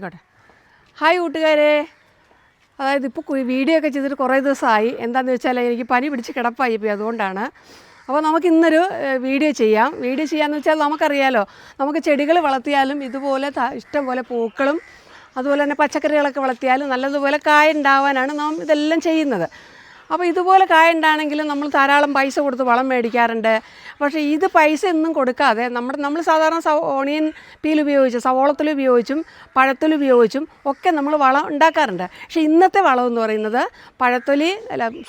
ആയിക്കോട്ടെ. ഹായ് കൂട്ടുകാരെ, അതായത് ഇപ്പോൾ വീഡിയോ ഒക്കെ ചെയ്തിട്ട് കുറേ ദിവസമായി. എന്താണെന്ന് വെച്ചാൽ എനിക്ക് പനി പിടിച്ച് കിടപ്പായി പോയി, അതുകൊണ്ടാണ്. അപ്പോൾ നമുക്കിന്നൊരു വീഡിയോ ചെയ്യാം. വീഡിയോ ചെയ്യാമെന്ന് വെച്ചാൽ നമുക്കറിയാലോ, നമുക്ക് ചെടികൾ വളർത്തിയാലും ഇതുപോലെ ഇഷ്ടം പോലെ പൂക്കളും അതുപോലെ തന്നെ പച്ചക്കറികളൊക്കെ വളർത്തിയാലും നല്ലതുപോലെ കായ ഉണ്ടാവാനാണ് നാം ഇതെല്ലാം ചെയ്യുന്നത്. അപ്പോൾ ഇതുപോലെ കായ ഉണ്ടാണെങ്കിലും നമ്മൾ ധാരാളം പൈസ കൊടുത്ത് വളം മേടിക്കാറുണ്ട്. പക്ഷേ ഇത് പൈസ ഒന്നും കൊടുക്കാതെ നമ്മൾ സാധാരണ ഓണിയൻ പീൽ ഉപയോഗിച്ച് സവോളത്തിൽ ഉപയോഗിച്ചും പഴത്തൊലി ഉപയോഗിച്ചും ഒക്കെ നമ്മൾ വളം ഉണ്ടാക്കാറുണ്ട്. പക്ഷേ ഇന്നത്തെ വളം എന്ന് പറയുന്നത്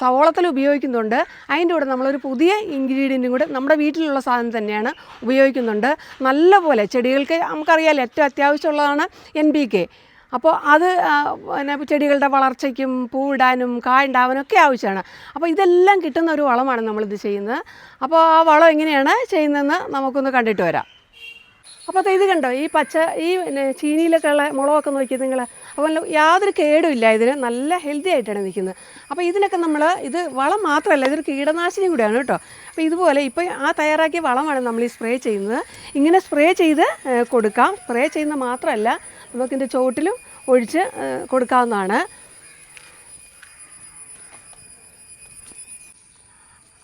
സവോളത്തിൽ ഉപയോഗിക്കുന്നുണ്ട്. അതിൻ്റെ കൂടെ നമ്മളൊരു പുതിയ ഇൻഗ്രീഡിയൻറ്റും കൂടെ നമ്മുടെ വീട്ടിലുള്ള സാധനം തന്നെയാണ് ഉപയോഗിക്കുന്നുണ്ട്. നല്ലപോലെ ചെടികൾക്ക് നമുക്കറിയാമല്ലോ ഏറ്റവും അത്യാവശ്യമുള്ളതാണ് NPK. അപ്പോൾ അത് പിന്നെ ചെടികളുടെ വളർച്ചയ്ക്കും പൂവിടാനും കായ ഉണ്ടാവാനും ഒക്കെ ആവശ്യമാണ്. അപ്പോൾ ഇതെല്ലാം കിട്ടുന്ന ഒരു വളമാണ് നമ്മളിത് ചെയ്യുന്നത്. അപ്പോൾ ആ വളം എങ്ങനെയാണ് ചെയ്യുന്നതെന്ന് നമുക്കൊന്ന് കണ്ടിട്ട് വരാം. അപ്പോൾ ഇത് കണ്ടോ, ഈ ചീനിയിലൊക്കെ ഉള്ള മുളകൊക്കെ നോക്കിയത് നിങ്ങൾ. അപ്പോൾ യാതൊരു കേടുമില്ല, ഇതിന് നല്ല ഹെൽത്തി ആയിട്ടാണ് നിൽക്കുന്നത്. അപ്പോൾ ഇതിനൊക്കെ ഇത് വളം മാത്രമല്ല, ഇതൊരു കീടനാശിനി കൂടിയാണ് കേട്ടോ. അപ്പോൾ ഇതുപോലെ ഇപ്പോൾ തയ്യാറാക്കിയ വളമാണ് നമ്മൾ ഈ സ്പ്രേ ചെയ്യുന്നത്. ഇങ്ങനെ സ്പ്രേ ചെയ്ത് കൊടുക്കാം. സ്പ്രേ ചെയ്യുന്നത് മാത്രമല്ല, നമുക്കിതിൻ്റെ ചുവട്ടിലും ഒഴിച്ച് കൊടുക്കാവുന്നതാണ്.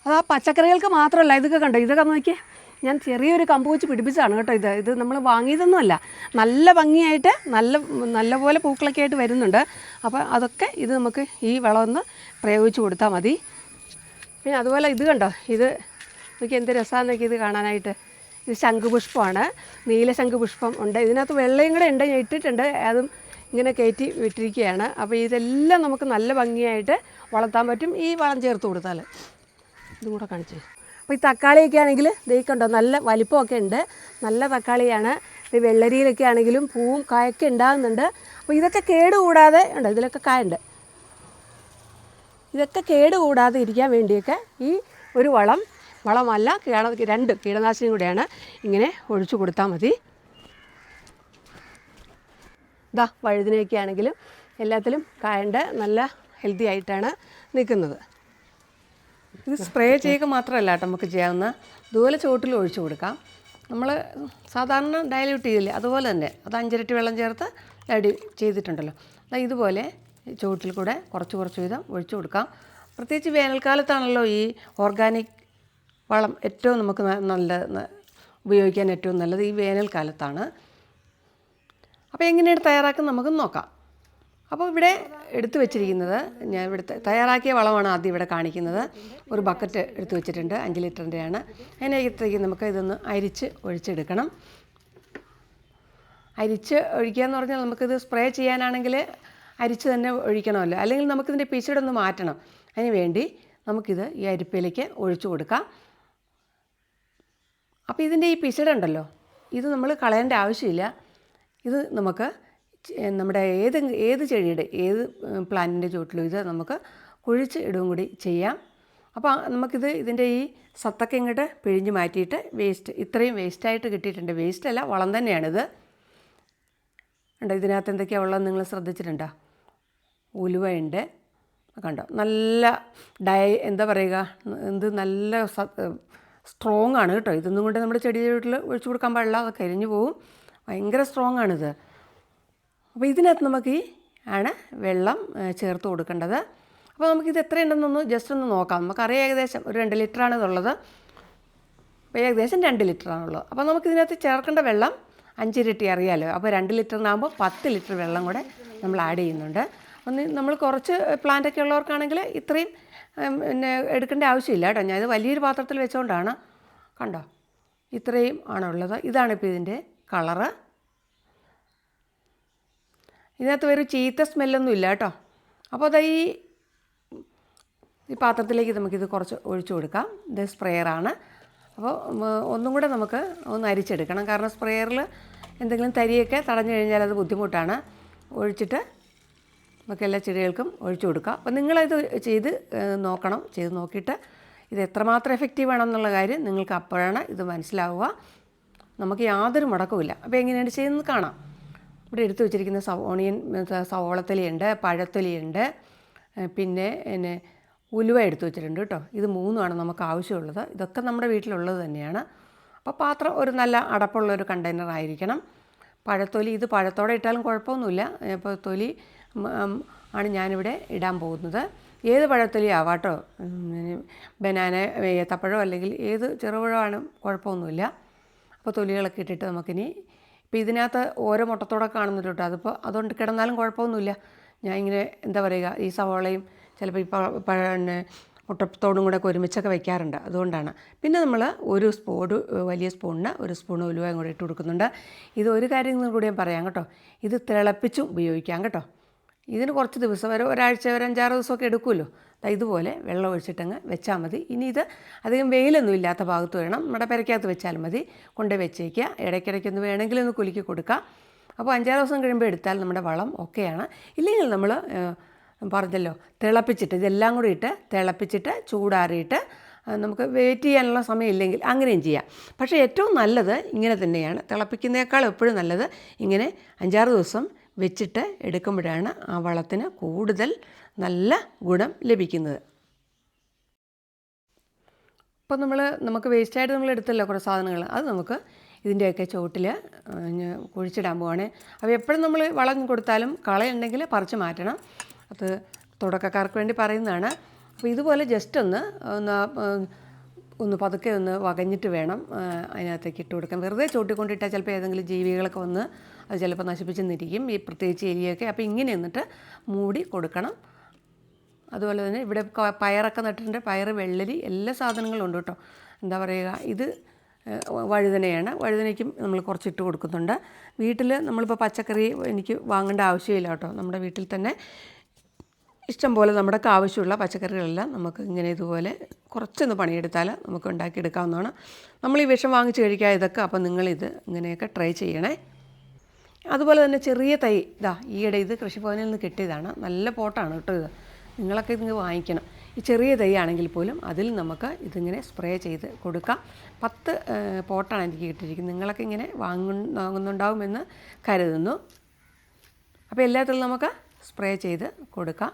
അത് ആ പച്ചക്കറികൾക്ക് മാത്രമല്ല, ഇതൊക്കെ കണ്ടോ, ഇതൊക്കെ നോക്കിയേ, ഞാൻ ചെറിയൊരു കമ്പ് വെച്ച് പിടിപ്പിച്ചതാണ് കേട്ടോ. ഇത് നമ്മൾ വാങ്ങിയതൊന്നുമല്ല. നല്ല ഭംഗിയായിട്ട് നല്ലപോലെ പൂക്കളൊക്കെ ആയിട്ട് വരുന്നുണ്ട്. അപ്പോൾ അതൊക്കെ നമുക്ക് ഈ വളമൊന്ന് പ്രയോഗിച്ച് കൊടുത്താൽ മതി. പിന്നെ അതുപോലെ ഇത് കണ്ടോ, ഇത് നോക്കി എന്ത് രസമാണെന്ന് നോക്കി ഇത് കാണാനായിട്ട്. ഇത് ശംഖുപുഷ്പമാണ്, നീല ശംഖുപുഷ്പം ഉണ്ട്. ഇതിനകത്ത് വെള്ളയും കൂടെ ഉണ്ട്, ഞാൻ ഇട്ടിട്ടുണ്ട്. അതും ഇങ്ങനെ കയറ്റി വിട്ടിരിക്കുകയാണ്. അപ്പോൾ ഇതെല്ലാം നമുക്ക് നല്ല ഭംഗിയായിട്ട് വളർത്താൻ പറ്റും ഈ വളം ചേർത്ത് കൊടുത്താൽ. ഇതും കൂടെ കാണിച്ചു. അപ്പോൾ ഈ തക്കാളിയൊക്കെ ആണെങ്കിൽ കണ്ടോ, നല്ല വലിപ്പമൊക്കെ ഉണ്ട്, നല്ല തക്കാളിയാണ്. ഈ വെള്ളരിയിലൊക്കെ ആണെങ്കിലും പൂവും കായൊക്കെ ഉണ്ടാകുന്നുണ്ട്. അപ്പോൾ ഇതൊക്കെ കേടുകൂടാതെ ഉണ്ട്, ഇതിലൊക്കെ കായുണ്ട്. ഇതൊക്കെ കേടുകൂടാതെ ഇരിക്കാൻ വേണ്ടിയൊക്കെ ഈ ഒരു വളമല്ല, 2 കീടനാശിനിയും കൂടെയാണ് ഇങ്ങനെ ഒഴിച്ചു കൊടുത്താൽ മതി. വഴുതിനയൊക്കെ ആണെങ്കിലും എല്ലാത്തിലും കായുണ്ട്, നല്ല ഹെൽത്തി ആയിട്ടാണ് നിൽക്കുന്നത്. ഇത് സ്പ്രേ ചെയ്യുക മാത്രമല്ല കേട്ടോ നമുക്ക് ചെയ്യാവുന്ന, ഇതുപോലെ ചുവട്ടിൽ ഒഴിച്ചു കൊടുക്കാം. നമ്മൾ സാധാരണ ഡയല്യൂട്ട് ചെയ്യില്ലേ, അതുപോലെ തന്നെ അത് 5 ഇരട്ടി വെള്ളം ചേർത്ത് ചെയ്തിട്ടുണ്ടല്ലോ. ഇതുപോലെ ചുവട്ടിൽ കൂടെ കുറച്ച് വീതം ഒഴിച്ചു കൊടുക്കാം. പ്രത്യേകിച്ച് വേനൽക്കാലത്താണല്ലോ ഈ ഓർഗാനിക് വളം ഏറ്റവും നമുക്ക് ഉപയോഗിക്കാൻ ഏറ്റവും നല്ലത് ഈ വേനൽക്കാലത്താണ്. അപ്പോൾ എങ്ങനെയാണ് തയ്യാറാക്കുന്നത് നമുക്ക് നോക്കാം. അപ്പോൾ ഇവിടെ എടുത്തു വെച്ചിരിക്കുന്നത്, ഞാൻ ഇവിടെ തയ്യാറാക്കിയ വളമാണ് ആദ്യം ഇവിടെ കാണിക്കുന്നത്. ഒരു ബക്കറ്റ് എടുത്തു വെച്ചിട്ടുണ്ട്, 5 ലിറ്ററിൻ്റെയാണ്. അതിനകത്തേക്ക് നമുക്ക് ഇതൊന്ന് അരിച്ച് ഒഴിച്ചെടുക്കണം. അരിച്ച് ഒഴിക്കുക എന്ന് പറഞ്ഞാൽ നമുക്കിത് സ്പ്രേ ചെയ്യാനാണെങ്കിൽ അരിച്ച് തന്നെ ഒഴിക്കണമല്ലോ, അല്ലെങ്കിൽ നമുക്കിതിൻ്റെ പിശിടൊന്ന് മാറ്റണം. അതിന് വേണ്ടി നമുക്കിത് ഈ അരിപ്പയിലേക്ക് ഒഴിച്ചു കൊടുക്കാം. അപ്പോൾ ഇതിൻ്റെ ഈ പിശിടുണ്ടല്ലോ, ഇത് നമ്മൾ കളയേണ്ട ആവശ്യമില്ല. ഇത് നമുക്ക് നമ്മുടെ ഏത് ചെടിയുടെ ഏത് പ്ലാന്റിൻ്റെ ചുവട്ടിലും ഇത് നമുക്ക് കുഴിച്ച് ഇടുകയും കൂടി ചെയ്യാം. അപ്പോൾ ഇതിൻ്റെ ഈ സത്തൊക്കെ ഇങ്ങോട്ട് പിഴിഞ്ഞ് മാറ്റിയിട്ട് ഇത്രയും വേസ്റ്റായിട്ട് കിട്ടിയിട്ടുണ്ട്. വേസ്റ്റല്ല, വളം തന്നെയാണിത്. കണ്ടോ, ഇതിനകത്ത് എന്തൊക്കെയാണ് ഉള്ളത് നിങ്ങൾ ശ്രദ്ധിച്ചിട്ടുണ്ടോ? ഉലുവയുണ്ട്, കണ്ടോ, നല്ല എന്താ പറയുക, നല്ല സ്ട്രോങ് ആണ് കേട്ടോ. ഇതൊന്നും കൊണ്ട് നമ്മുടെ ചെടിയുടെ വീട്ടിൽ ഒഴിച്ചു കൊടുക്കാൻ പാടില്ല, അത് കരിഞ്ഞു പോവും. ഭയങ്കര സ്ട്രോങ് ആണിത്. അപ്പോൾ ഇതിനകത്ത് നമുക്ക് ആണ് വെള്ളം ചേർത്ത് കൊടുക്കേണ്ടത്. അപ്പോൾ നമുക്കിത് എത്രയുണ്ടെന്നൊന്ന് ജസ്റ്റ് ഒന്ന് നോക്കാം. നമുക്കറിയാം ഏകദേശം ഒരു 2 ലിറ്ററാണ് ഇതുള്ളത്. അപ്പോൾ ഏകദേശം 2 ലിറ്ററാണുള്ളത്. അപ്പോൾ നമുക്കിതിനകത്ത് ചേർക്കേണ്ട വെള്ളം 5 ഇരട്ടി അറിയാമല്ലോ. അപ്പോൾ 2 ലിറ്ററിനാകുമ്പോൾ 10 ലിറ്റർ വെള്ളം കൂടെ നമ്മൾ ആഡ് ചെയ്യുന്നുണ്ട്. ഒന്ന് നമ്മൾ കുറച്ച് പ്ലാന്റൊക്കെ ഉള്ളവർക്കാണെങ്കിൽ ഇത്രയും പിന്നെ എടുക്കേണ്ട ആവശ്യമില്ല കേട്ടോ. ഞാനിത് വലിയൊരു പാത്രത്തിൽ വെച്ചുകൊണ്ടാണ്. കണ്ടോ, ഇത്രയും ആണുള്ളത്. ഇതാണിപ്പോൾ ഇതിൻ്റെ കളറ്. ഇതിനകത്ത് ഒരു ചീത്ത സ്മെല്ലൊന്നും ഇല്ല കേട്ടോ. അപ്പോൾ അത് ഈ പാത്രത്തിലേക്ക് നമുക്കിത് കുറച്ച് ഒഴിച്ചു കൊടുക്കാം. ഇത് സ്പ്രെയറാണ്. അപ്പോൾ ഒന്നും കൂടെ നമുക്ക് ഒന്ന് അരിച്ചെടുക്കണം, കാരണം സ്പ്രെയറിൽ എന്തെങ്കിലും തരിയൊക്കെ തടഞ്ഞു കഴിഞ്ഞാൽ അത് ബുദ്ധിമുട്ടാണ്. ഒഴിച്ചിട്ട് നമുക്ക് എല്ലാ ചെടികൾക്കും ഒഴിച്ചു കൊടുക്കാം. അപ്പോൾ നിങ്ങളിത് ചെയ്ത് നോക്കണം. ചെയ്ത് നോക്കിയിട്ട് ഇത് എത്രമാത്രം എഫക്റ്റീവ് ആണെന്നുള്ള കാര്യം നിങ്ങൾക്ക് അപ്പോഴാണ് ഇത് മനസ്സിലാവുക. നമുക്ക് യാതൊരു മുടക്കവുമില്ല. അപ്പോൾ എങ്ങനെയാണ് ചെയ്യുന്നത് കാണാം. ഇവിടെ എടുത്തു വെച്ചിരിക്കുന്ന സവോളത്തൊലിയുണ്ട്, പഴത്തൊലിയുണ്ട്, പിന്നെ ഉലുവ എടുത്തു വെച്ചിട്ടുണ്ട് കേട്ടോ. ഇത് 3ആണ് നമുക്ക് ആവശ്യമുള്ളത്. ഇതൊക്കെ നമ്മുടെ വീട്ടിലുള്ളത് തന്നെയാണ്. അപ്പോൾ പാത്രം ഒരു നല്ല അടപ്പുള്ളൊരു കണ്ടെയ്നർ ആയിരിക്കണം. പഴത്തൊലി ഇത് പഴത്തോടെ ഇട്ടാലും കുഴപ്പമൊന്നുമില്ല. ഇപ്പോൾ തൊലി ആണ് ഞാനിവിടെ ഇടാൻ പോകുന്നത്. ഏത് പഴത്തൊലി ആവാട്ടോ, ബനാന, ഏത്തപ്പഴം അല്ലെങ്കിൽ ഏത് ചെറുപഴമാണ് കുഴപ്പമൊന്നുമില്ല. അപ്പോൾ തൊലികളൊക്കെ ഇട്ടിട്ട് നമുക്കിനി ഇപ്പോൾ ഇതിനകത്ത് ഓരോ മുട്ടത്തോടെ കാണുന്നുണ്ട് കേട്ടോ. അതിപ്പോൾ അതുകൊണ്ട് കിടന്നാലും കുഴപ്പമൊന്നുമില്ല. ഞാൻ ഇങ്ങനെ എന്താ പറയുക, ഈ സവോളയും ചിലപ്പോൾ ഈ മുട്ടത്തോടും കൂടെ ഒക്കെ ഒരുമിച്ചൊക്കെ വയ്ക്കാറുണ്ട്, അതുകൊണ്ടാണ്. പിന്നെ നമ്മൾ ഒരു വലിയ സ്പൂണിന് 1 സ്പൂൺ ഉലുവയും കൂടെ ഇട്ട് കൊടുക്കുന്നുണ്ട്. ഇത് ഒരു കാര്യം കൂടി ഞാൻ പറയാം കേട്ടോ, ഇത് തിളപ്പിച്ചും ഉപയോഗിക്കാം കേട്ടോ. ഇതിന് കുറച്ച് ദിവസം ഒരാഴ്ച 5-6 ദിവസമൊക്കെ എടുക്കുമല്ലോ. ഇതുപോലെ വെള്ളം ഒഴിച്ചിട്ടങ്ങ് വെച്ചാൽ മതി. ഇനി ഇത് അധികം വെയിലൊന്നും ഇല്ലാത്ത ഭാഗത്ത് വേണം, നമ്മുടെ പെരക്കകത്ത് വെച്ചാലും മതി. കൊണ്ടുപോയി വെച്ചേക്കുക. ഇടയ്ക്കിടയ്ക്കൊന്ന് വേണമെങ്കിൽ ഒന്ന് കുലുക്കി കൊടുക്കുക. അപ്പോൾ 5-6 ദിവസം കഴിയുമ്പോൾ എടുത്താൽ നമ്മുടെ വളം ഓക്കെയാണ്. ഇല്ലെങ്കിൽ നമ്മൾ പറഞ്ഞല്ലോ, തിളപ്പിച്ചിട്ട് ഇതെല്ലാം കൂടി ഇട്ട് തിളപ്പിച്ചിട്ട് ചൂടാറിയിട്ട് നമുക്ക് വെയിറ്റ് ചെയ്യാനുള്ള സമയമില്ലെങ്കിൽ അങ്ങനെയും ചെയ്യാം. പക്ഷേ ഏറ്റവും നല്ലത് ഇങ്ങനെ തന്നെയാണ്. തിളപ്പിക്കുന്നതിനേക്കാൾ എപ്പോഴും നല്ലത് ഇങ്ങനെ 5-6 ദിവസം വെച്ചിട്ട് എടുക്കുമ്പോഴാണ് ആ വളത്തിന് കൂടുതൽ നല്ല ഗുണം ലഭിക്കുന്നത്. ഇപ്പോൾ നമുക്ക് വേസ്റ്റായിട്ട് നമ്മൾ എടുത്തല്ലോ കുറേ സാധനങ്ങൾ, അത് നമുക്ക് ഇതിൻ്റെയൊക്കെ ചുവട്ടിൽ കുഴിച്ചിടാൻ പോവാണ്. അപ്പോൾ എപ്പോഴും നമ്മൾ വളം കൊടുത്താലും കളയുണ്ടെങ്കിൽ പറിച്ച് മാറ്റണം. അത് തുടക്കക്കാർക്ക് വേണ്ടി പറയുന്നതാണ്. അപ്പോൾ ഇതുപോലെ ജസ്റ്റ് ഒന്ന് പതുക്കെ ഒന്ന് വകഞ്ഞിട്ട് വേണം അതിനകത്തേക്ക് ഇട്ട് കൊടുക്കാൻ. വെറുതെ ചൂട്ടിക്കൊണ്ടിട്ടാൽ ചിലപ്പോൾ ഏതെങ്കിലും ജീവികളൊക്കെ വന്ന് അത് ചിലപ്പോൾ നശിപ്പിച്ചെന്നിരിക്കും, ഈ പ്രത്യേകിച്ച് എലിയൊക്കെ. അപ്പോൾ ഇങ്ങനെ എന്നിട്ട് മൂടി കൊടുക്കണം. അതുപോലെ തന്നെ ഇവിടെ പയറൊക്കെ നട്ടിട്ടുണ്ട്. പയർ, വെള്ളരി, എല്ലാ സാധനങ്ങളും ഉണ്ട് കേട്ടോ. എന്താ പറയുക, ഇത് വഴുതനയാണ്. വഴുതനയ്ക്കും നമ്മൾ കുറച്ചിട്ട് കൊടുക്കുന്നുണ്ട്. വീട്ടിൽ നമ്മളിപ്പോൾ പച്ചക്കറി എനിക്ക് വാങ്ങേണ്ട ആവശ്യമില്ല കേട്ടോ. നമ്മുടെ വീട്ടിൽ തന്നെ ഇഷ്ടം പോലെ നമ്മുടെ ആവശ്യമുള്ള പച്ചക്കറികളെല്ലാം നമുക്ക് ഇങ്ങനെ ഇതുപോലെ കുറച്ചൊന്ന് പണിയെടുത്താൽ നമുക്ക് ഉണ്ടാക്കിയെടുക്കാവുന്നതാണ്. നമ്മൾ ഈ വിഷം വാങ്ങിച്ച് കഴിക്കുക ഇതൊക്കെ. അപ്പോൾ നിങ്ങളിത് ഇങ്ങനെയൊക്കെ ട്രൈ ചെയ്യണേ. അതുപോലെ തന്നെ ചെറിയ തൈ ഈയിടെ ഇത് കൃഷിഭവനിൽ നിന്ന് കിട്ടിയതാണ്. നല്ല പോട്ടാണ് കേട്ടോ ഇത്. നിങ്ങളൊക്കെ ഇത് വാങ്ങിക്കണം. ഈ ചെറിയ തൈ ആണെങ്കിൽ പോലും അതിൽ നമുക്ക് ഇതിങ്ങനെ സ്പ്രേ ചെയ്ത് കൊടുക്കാം. 10 പോട്ടാണ് എനിക്ക് കിട്ടിയിരിക്കുന്നത്. നിങ്ങളൊക്കെ ഇങ്ങനെ വാങ്ങുന്നുണ്ടാവുമെന്ന് കരുതുന്നു. അപ്പോൾ എല്ലാത്തിലും നമുക്ക് സ്പ്രേ ചെയ്ത് കൊടുക്കാം.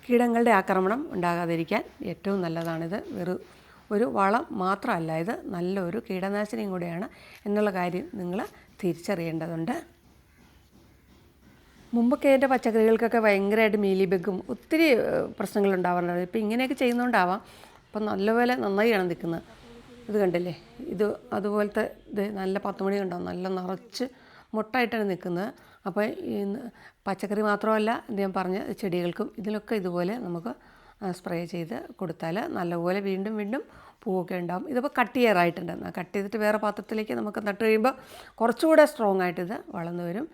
കീടങ്ങളുടെ ആക്രമണം ഉണ്ടാകാതിരിക്കാൻ ഏറ്റവും നല്ലതാണിത്. ഒരു വളം മാത്രമല്ല, ഇത് നല്ലൊരു കീടനാശിനിയും കൂടെയാണ് എന്നുള്ള കാര്യം നിങ്ങൾ തിരിച്ചറിയേണ്ടതുണ്ട്. മുമ്പൊക്കെ എൻ്റെ പച്ചക്കറികൾക്കൊക്കെ ഭയങ്കരമായിട്ട് മീലിബഗും ഒത്തിരി പ്രശ്നങ്ങളുണ്ടാവാറുണ്ട്. ഇപ്പോൾ ഇങ്ങനെയൊക്കെ ചെയ്യുന്നതുകൊണ്ടാവാം ഇപ്പം നല്ലപോലെ നന്നായിയാണ് നിൽക്കുന്നത്. ഇത് കണ്ടില്ലേ, ഇത് അതുപോലത്തെ ഇത് നല്ല 10 മണി കണ്ടോ, നല്ല നിറച്ച് മുട്ടായിട്ടാണ് നിൽക്കുന്നത്. അപ്പോൾ ഈ പച്ചക്കറി മാത്രമല്ല, ഞാൻ പറഞ്ഞ ചെടികൾക്കും ഇതിലൊക്കെ ഇതുപോലെ നമുക്ക് സ്പ്രേ ചെയ്ത് കൊടുത്താൽ നല്ലപോലെ വീണ്ടും വീണ്ടും പൂവൊക്കെ ഉണ്ടാകും. ഇതിപ്പോൾ കട്ട് ചെയ്യാറായിട്ടുണ്ട്. കട്ട് ചെയ്തിട്ട് വേറെ പാത്രത്തിലേക്ക് നമുക്ക് നട്ട് കഴിയുമ്പോൾ കുറച്ചുകൂടെ സ്ട്രോങ് ആയിട്ട് ഇത് വളർന്നു വരും.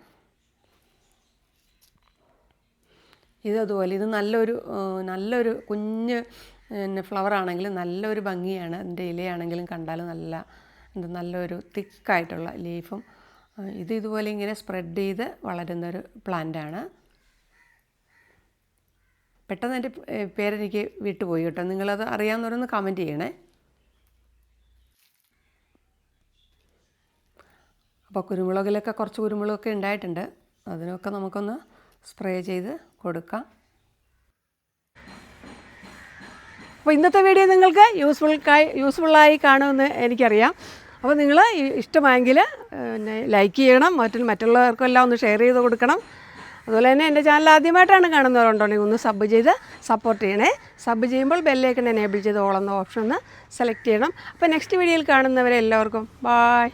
ഇതതുപോലെ ഇത് നല്ലൊരു കുഞ്ഞ് ഫ്ലവറാണെങ്കിലും നല്ലൊരു ഭംഗിയാണ്. അതിൻ്റെ ഇലയാണെങ്കിലും കണ്ടാൽ നല്ലൊരു തിക്കായിട്ടുള്ള ലീഫും. ഇതുപോലെ ഇങ്ങനെ സ്പ്രെഡ് ചെയ്ത് വളരുന്നൊരു പ്ലാന്റാണ്. പെട്ടെന്ന് എൻ്റെ പേരെനിക്ക് വിട്ടുപോയി കേട്ടോ. നിങ്ങളത് അറിയാവുന്നവരൊന്ന് കമൻറ്റ് ചെയ്യണേ. അപ്പോൾ കുരുമുളകിലൊക്കെ കുറച്ച് കുരുമുളകൊക്കെ ഉണ്ടായിട്ടുണ്ട്. അതിനൊക്കെ നമുക്കൊന്ന് സ്പ്രേ ചെയ്ത് കൊടുക്കാം. അപ്പോൾ ഇന്നത്തെ വീഡിയോ നിങ്ങൾക്ക് യൂസ്ഫുള്ളായി കാണുമെന്ന് എനിക്കറിയാം. അപ്പോൾ നിങ്ങൾ ഇഷ്ടമായെങ്കിൽ ലൈക്ക് ചെയ്യണം, മറ്റുള്ളവർക്കെല്ലാം ഒന്ന് ഷെയർ ചെയ്ത് കൊടുക്കണം. അതുപോലെ തന്നെ എൻ്റെ ചാനൽ ആദ്യമായിട്ടാണ് കാണുന്നവരുണ്ടെങ്കിൽ ഒന്ന് സബ് ചെയ്ത് സപ്പോർട്ട് ചെയ്യണേ. സബ് ചെയ്യുമ്പോൾ ബെല്ലൈക്കൺ എനേബിൾ ചെയ്ത് ഓൾ എന്ന ഓപ്ഷൻ ഒന്ന് സെലക്ട് ചെയ്യണം. അപ്പോൾ നെക്സ്റ്റ് വീഡിയോയിൽ കാണുന്നവരെ എല്ലാവർക്കും ബായ്.